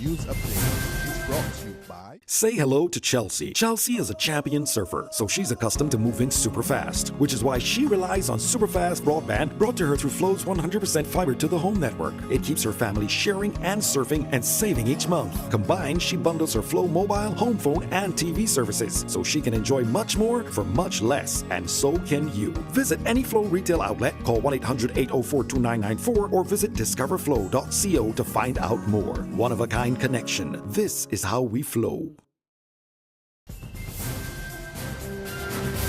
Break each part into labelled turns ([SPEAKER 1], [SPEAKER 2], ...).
[SPEAKER 1] News Update is brought to you by...
[SPEAKER 2] Say hello to Chelsea. Chelsea is a champion surfer, so she's accustomed to moving super fast, which is why she relies on super fast broadband brought to her through Flow's 100% fiber to the home network. It keeps her family sharing and surfing and saving each month. Combined, she bundles her Flow mobile, home phone, and TV services, so she can enjoy much more for much less, and so can you. Visit any Flow retail outlet, call 1-800-804-2994, or visit discoverflow.co to find out more. One-of-a-kind connection. This is how we flow.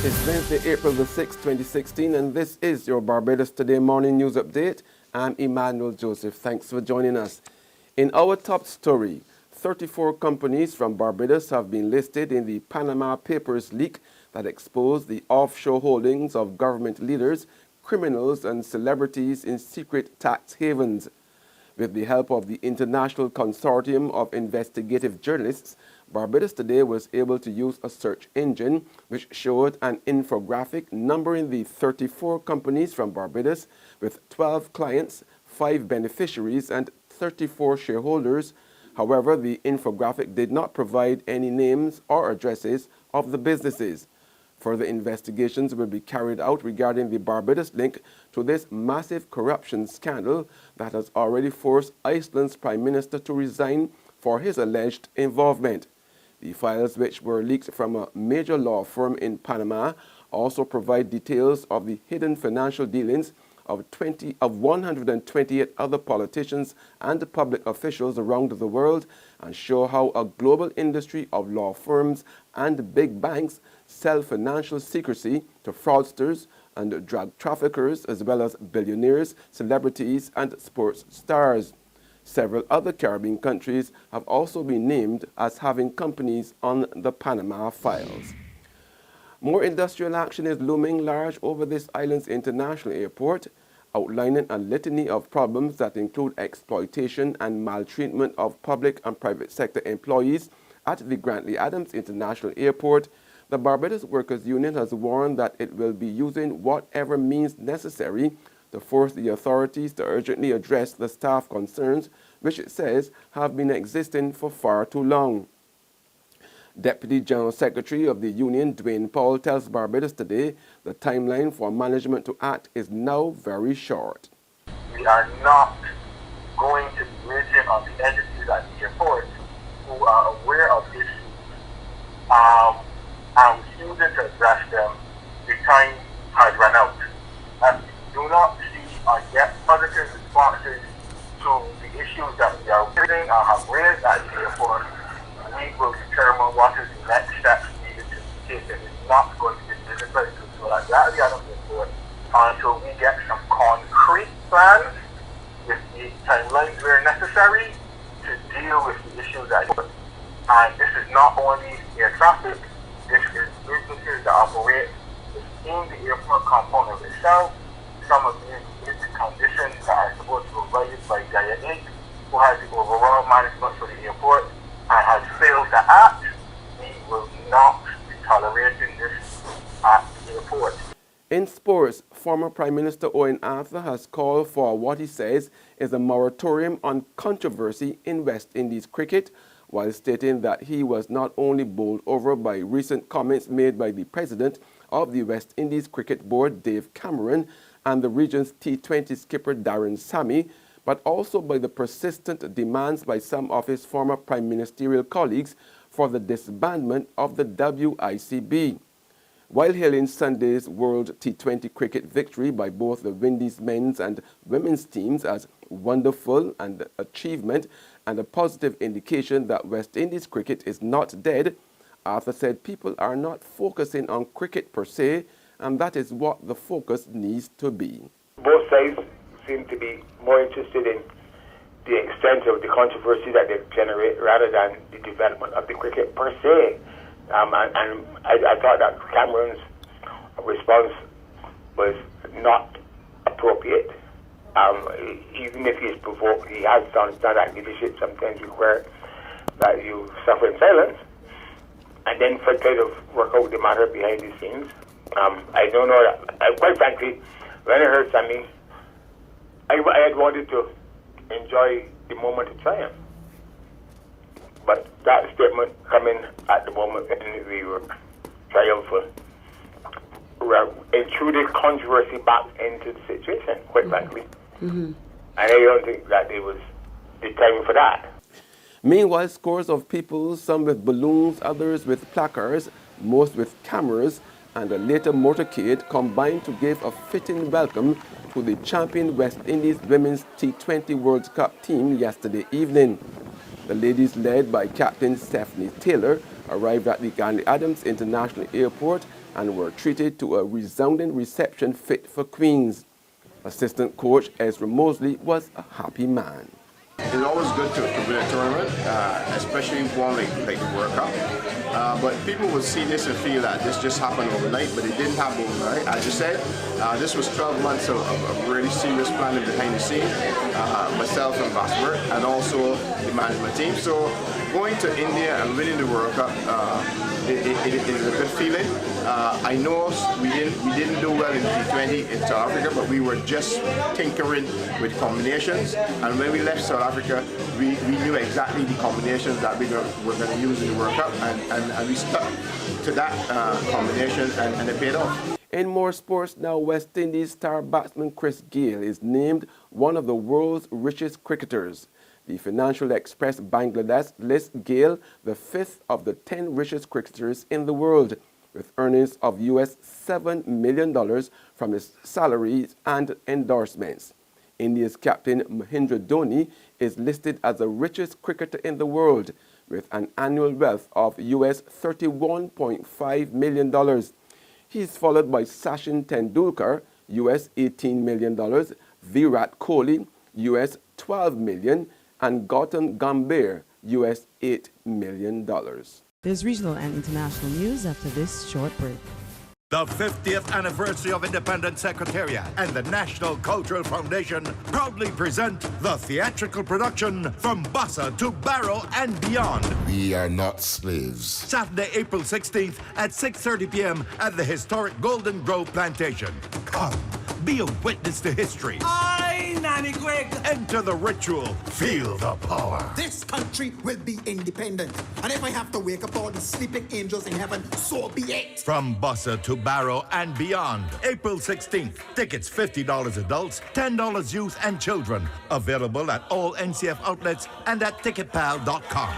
[SPEAKER 3] It's Wednesday, April the 6th, 2016, and this is your Barbados Today morning news update. I'm Emmanuel Joseph. Thanks for joining us. In our top story, 34 companies from Barbados have been listed in the Panama Papers leak that exposed the offshore holdings of government leaders, criminals, and celebrities in secret tax havens. With the help of the International Consortium of Investigative Journalists, Barbados Today was able to use a search engine which showed an infographic numbering the 34 companies from Barbados with 12 clients, 5 beneficiaries, and 34 shareholders. However, the infographic did not provide any names or addresses of the businesses. Further investigations will be carried out regarding the Barbados link to this massive corruption scandal that has already forced Iceland's Prime Minister to resign for his alleged involvement. The files, which were leaked from a major law firm in Panama, also provide details of the hidden financial dealings of 128 other politicians and public officials around the world, and show how a global industry of law firms and big banks sell financial secrecy to fraudsters and drug traffickers, as well as billionaires, celebrities, and sports stars. Several other Caribbean countries have also been named as having companies on the Panama files. More industrial action is looming large over this island's international airport, outlining a litany of problems that include exploitation and maltreatment of public and private sector employees at the Grantley Adams International Airport. The Barbados Workers Union has warned that it will be using whatever means necessary to force the authorities to urgently address the staff concerns, which it says have been existing for far too long. Deputy General Secretary of the Union, Dwayne Powell, tells Barbados Today the timeline for management to act is now very short.
[SPEAKER 4] We are not going to be waiting on the entities at the airport who are aware of issues and refusing to address them. The time has run out. And we do not see or get positive responses to the issues that we are raising or have raised at the airport. We will determine what is the next steps needed to be taken. It's not going to be difficult to do that. That we are not report until we get some concrete plans with the timelines where necessary to deal with the issues at the airport. And this is not only air traffic, this is businesses that operate within the airport component itself. Some of these is the conditions that are supposed to be provided by Gaia Inc., who has the overall management for the airport and has failed to act. We will not be tolerating this at the airport.
[SPEAKER 3] In sports, former Prime Minister Owen Arthur has called for what he says is a moratorium on controversy in West Indies cricket, while stating that he was not only bowled over by recent comments made by the president of the West Indies Cricket Board, Dave Cameron, and the region's T20 skipper Darren Sammy, but also by the persistent demands by some of his former prime ministerial colleagues for the disbandment of the WICB. While hailing Sunday's World T20 cricket victory by both the Windies men's and women's teams as wonderful and achievement and a positive indication that West Indies cricket is not dead, Arthur said people are not focusing on cricket per se, and that is what the focus needs to be.
[SPEAKER 5] Both sides seem to be more interested in the extent of the controversy that they generate rather than the development of the cricket per se. And I thought that Cameron's response was not appropriate. Even if he's provoked, he has done that leadership sometimes require that you suffer in silence and then try to work out the matter behind the scenes. I don't know. Quite frankly, when I heard Sammy, I had wanted to enjoy the moment of triumph. But that statement coming at the moment when we were triumphant intruded controversy back into the situation, quite frankly. And I don't think that it was the time for that.
[SPEAKER 3] Meanwhile, scores of people, some with balloons, others with placards, most with cameras, and a later motorcade combined to give a fitting welcome to the champion West Indies Women's T20 World Cup team yesterday evening. The ladies, led by Captain Stephanie Taylor, arrived at the Gandhi Adams International Airport and were treated to a resounding reception fit for queens. Assistant coach Ezra Mosley was a happy man.
[SPEAKER 6] It's always good to win a tournament, especially one like the World Cup. But people will see this and feel that this just happened overnight, but it didn't happen overnight. As you said, this was 12 months of really serious planning behind the scenes, myself and Basper, and also the management team. So going to India and winning the World Cup, it is a good feeling. I know we didn't do well in T20 in South Africa, but we were just tinkering with combinations. And when we left South Africa, we knew exactly the combinations that we were going to use in the World Cup, and we stuck to that combination, and it paid off.
[SPEAKER 3] In more sports now, West Indies star batsman Chris Gayle is named one of the world's richest cricketers. The Financial Express Bangladesh lists Gayle the 5th of the 10 richest cricketers in the world, with earnings of US $7 million from his salaries and endorsements. India's captain Mahindra Dhoni is listed as the richest cricketer in the world, with an annual wealth of US $31.5 million. He is followed by Sachin Tendulkar, US $18 million, Virat Kohli, US $12 million, and Gautam Gambhir, US $8 million.
[SPEAKER 7] There's regional and international news after this short break.
[SPEAKER 8] The 50th anniversary of Independent Secretariat and the National Cultural Foundation proudly present the theatrical production From Bassa to Barrow and Beyond.
[SPEAKER 9] We are not slaves.
[SPEAKER 8] Saturday, April 16th at 6:30 p.m. at the historic Golden Grove Plantation. Come, be a witness to history.
[SPEAKER 10] Aye, Nanny Greg.
[SPEAKER 8] Enter the ritual. Feel the power.
[SPEAKER 10] This country will be independent. And if I have to wake up all the sleeping angels in heaven, so be it.
[SPEAKER 8] From Bassa to Barrow and Beyond. April 16th. Tickets $50 adults, $10 youth and children. Available at all NCF outlets and at ticketpal.com.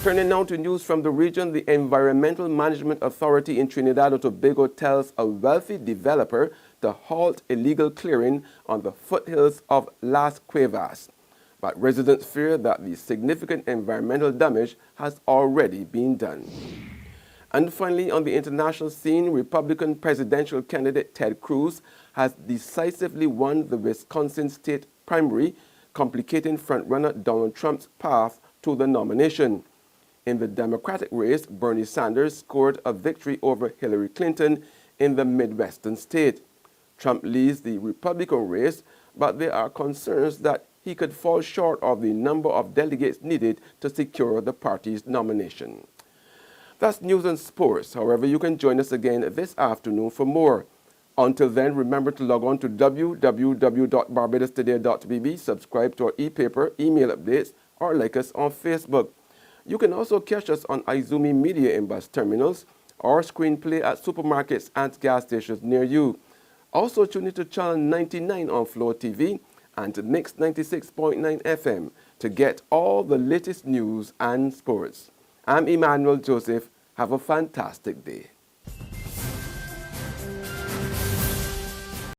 [SPEAKER 3] Turning now to news from the region, the Environmental Management Authority in Trinidad and Tobago tells a wealthy developer to halt illegal clearing on the foothills of Las Cuevas. But residents fear that the significant environmental damage has already been done. And finally, on the international scene, Republican presidential candidate Ted Cruz has decisively won the Wisconsin state primary, complicating frontrunner Donald Trump's path to the nomination. In the Democratic race, Bernie Sanders scored a victory over Hillary Clinton in the Midwestern state. Trump leads the Republican race, but there are concerns that he could fall short of the number of delegates needed to secure the party's nomination. That's news and sports. However, you can join us again this afternoon for more. Until then, remember to log on to www.barbadostoday.bb, subscribe to our e-paper, email updates, or like us on Facebook. You can also catch us on Izumi Media in bus terminals or screenplay at supermarkets and gas stations near you. Also tune into Channel 99 on Floor TV and to Mix 96.9 FM to get all the latest news and sports. I'm Emmanuel Joseph. Have a fantastic day.